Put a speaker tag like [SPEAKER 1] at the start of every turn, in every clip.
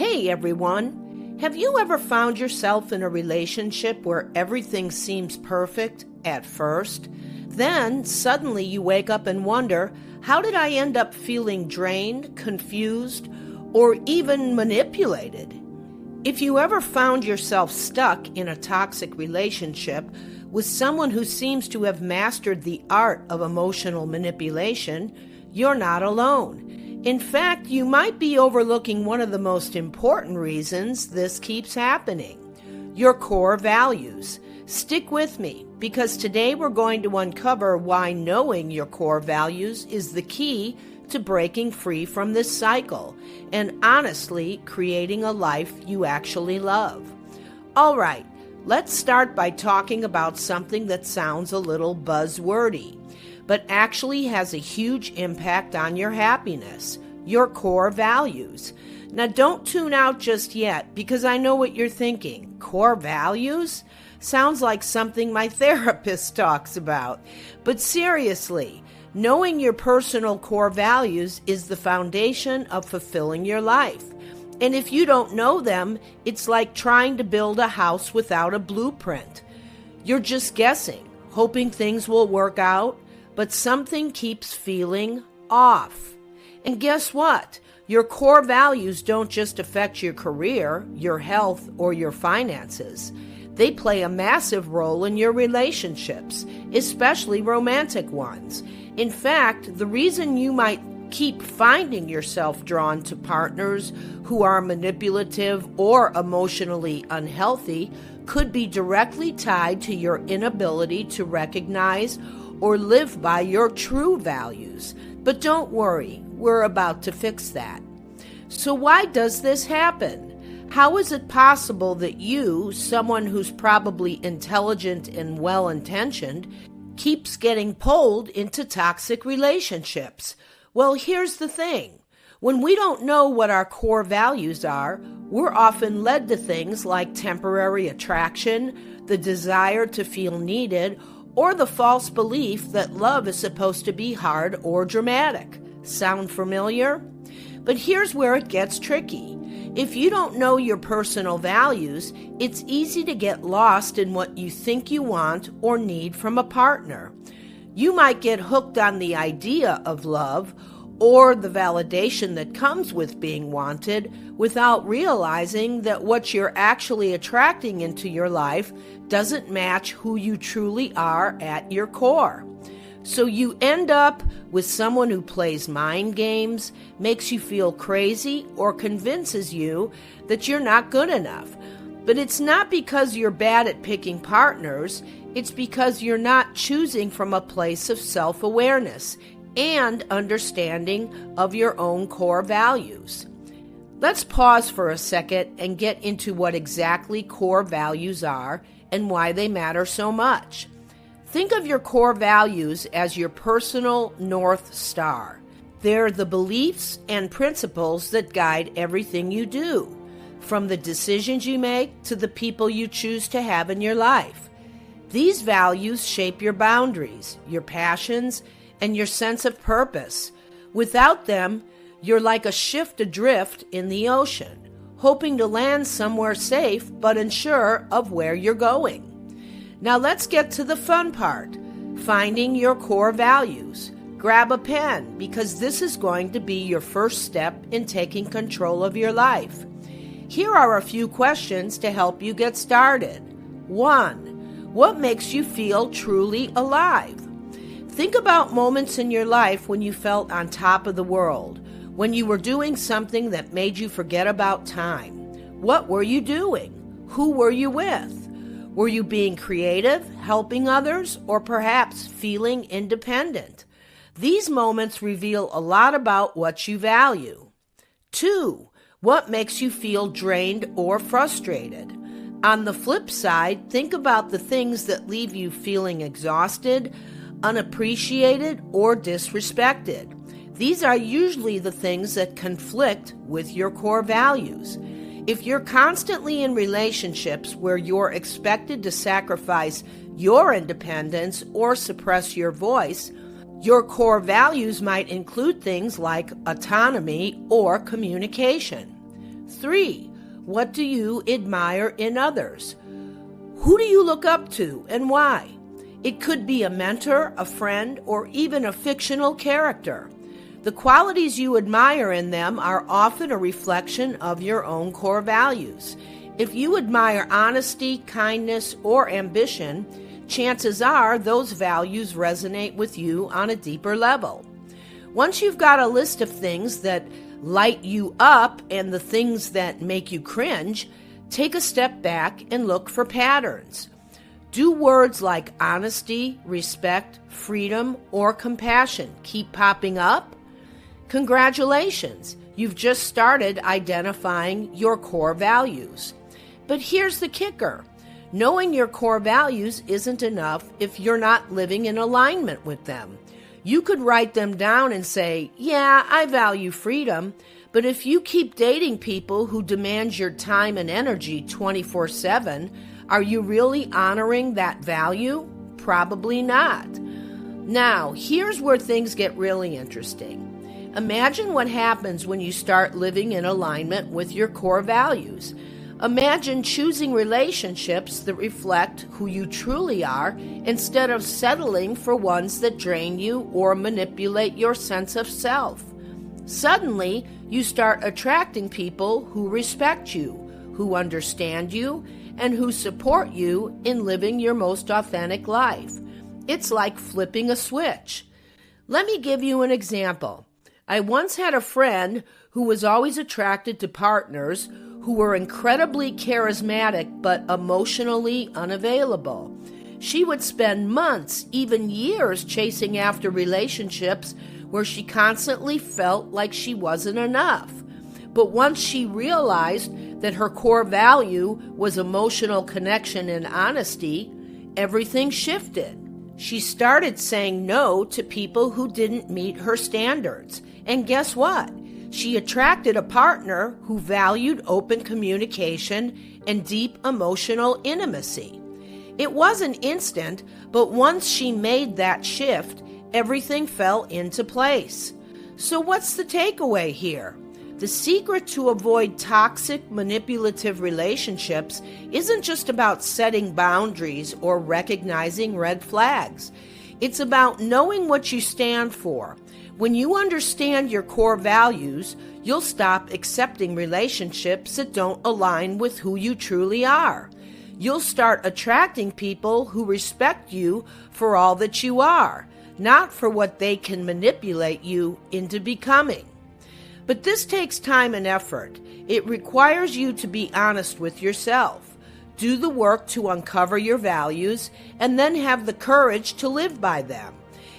[SPEAKER 1] Hey everyone! Have you ever found yourself in a relationship where everything seems perfect at first? Then suddenly you wake up and wonder, how did I end up feeling drained, confused, or even manipulated? If you ever found yourself stuck in a toxic relationship with someone who seems to have mastered the art of emotional manipulation, you're not alone. In fact, you might be overlooking one of the most important reasons this keeps happening: your core values. Stick with me, because today we're going to uncover why knowing your core values is the key to breaking free from this cycle and honestly creating a life you actually love. All right, let's start by talking about something that sounds a little buzzwordy, but actually has a huge impact on your happiness: your core values. Now, don't tune out just yet, because I know what you're thinking. Core values? Sounds like something my therapist talks about. But seriously, knowing your personal core values is the foundation of fulfilling your life. And if you don't know them, it's like trying to build a house without a blueprint. You're just guessing, hoping things will work out, but something keeps feeling off. And guess what? Your core values don't just affect your career, your health, or your finances. They play a massive role in your relationships, especially romantic ones. In fact, the reason you might keep finding yourself drawn to partners who are manipulative or emotionally unhealthy could be directly tied to your inability to recognize or live by your true values. But don't worry, we're about to fix that. So why does this happen? How is it possible that you, someone who's probably intelligent and well-intentioned, keeps getting pulled into toxic relationships? Well, here's the thing. When we don't know what our core values are, we're often led to things like temporary attraction, the desire to feel needed, or the false belief that love is supposed to be hard or dramatic. Sound familiar? But here's where it gets tricky. If you don't know your personal values, it's easy to get lost in what you think you want or need from a partner. You might get hooked on the idea of love or the validation that comes with being wanted without realizing that what you're actually attracting into your life doesn't match who you truly are at your core. So you end up with someone who plays mind games, makes you feel crazy, or convinces you that you're not good enough. But it's not because you're bad at picking partners, it's because you're not choosing from a place of self-awareness and understanding of your own core values. Let's pause for a second and get into what exactly core values are and why they matter so much. Think of your core values as your personal North Star. They're the beliefs and principles that guide everything you do, from the decisions you make to the people you choose to have in your life. These values shape your boundaries, your passions, and your sense of purpose. Without them, you're like a ship adrift in the ocean, hoping to land somewhere safe but unsure of where you're going. Now let's get to the fun part, finding your core values. Grab a pen, because this is going to be your first step in taking control of your life. Here are a few questions to help you get started. 1. What makes you feel truly alive? Think about moments in your life when you felt on top of the world, when you were doing something that made you forget about time. What were you doing? Who were you with? Were you being creative, helping others, or perhaps feeling independent? These moments reveal a lot about what you value. 2. What makes you feel drained or frustrated? On the flip side, think about the things that leave you feeling exhausted, unappreciated, or disrespected. These are usually the things that conflict with your core values. If you're constantly in relationships where you're expected to sacrifice your independence or suppress your voice, your core values might include things like autonomy or communication. 3. What do you admire in others? Who do you look up to and why? It could be a mentor, a friend, or even a fictional character. The qualities you admire in them are often a reflection of your own core values. If you admire honesty, kindness, or ambition, chances are those values resonate with you on a deeper level. Once you've got a list of things that light you up and the things that make you cringe, take a step back and look for patterns. Do words like honesty, respect, freedom, or compassion keep popping up? Congratulations, you've just started identifying your core values. But here's the kicker. Knowing your core values isn't enough if you're not living in alignment with them. You could write them down and say, yeah, I value freedom, but if you keep dating people who demand your time and energy 24/7, are you really honoring that value? Probably not. Now, here's where things get really interesting. Imagine what happens when you start living in alignment with your core values. Imagine choosing relationships that reflect who you truly are instead of settling for ones that drain you or manipulate your sense of self. Suddenly, you start attracting people who respect you, who understand you, and who support you in living your most authentic life. It's like flipping a switch. Let me give you an example. I once had a friend who was always attracted to partners who were incredibly charismatic but emotionally unavailable. She would spend months, even years, chasing after relationships where she constantly felt like she wasn't enough. But once she realized that her core value was emotional connection and honesty, everything shifted. She started saying no to people who didn't meet her standards. And guess what? She attracted a partner who valued open communication and deep emotional intimacy. It wasn't instant, but once she made that shift, everything fell into place. So what's the takeaway here? The secret to avoid toxic, manipulative relationships isn't just about setting boundaries or recognizing red flags. It's about knowing what you stand for. When you understand your core values, you'll stop accepting relationships that don't align with who you truly are. You'll start attracting people who respect you for all that you are, not for what they can manipulate you into becoming. But this takes time and effort. It requires you to be honest with yourself, do the work to uncover your values, and then have the courage to live by them.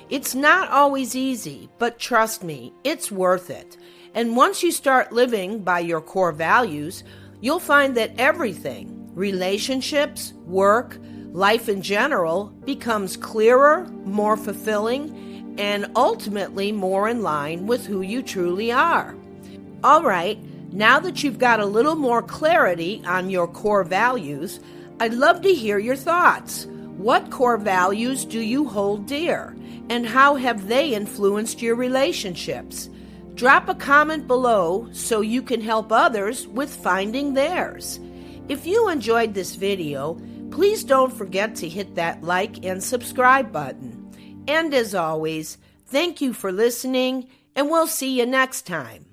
[SPEAKER 1] It's not always easy, but trust me, it's worth it. And once you start living by your core values, you'll find that everything, relationships, work, life in general, becomes clearer, more fulfilling, and ultimately more in line with who you truly are. All right, now that you've got a little more clarity on your core values, I'd love to hear your thoughts. What core values do you hold dear, and how have they influenced your relationships? Drop a comment below so you can help others with finding theirs. If you enjoyed this video, please don't forget to hit that like and subscribe button. And as always, thank you for listening, and we'll see you next time.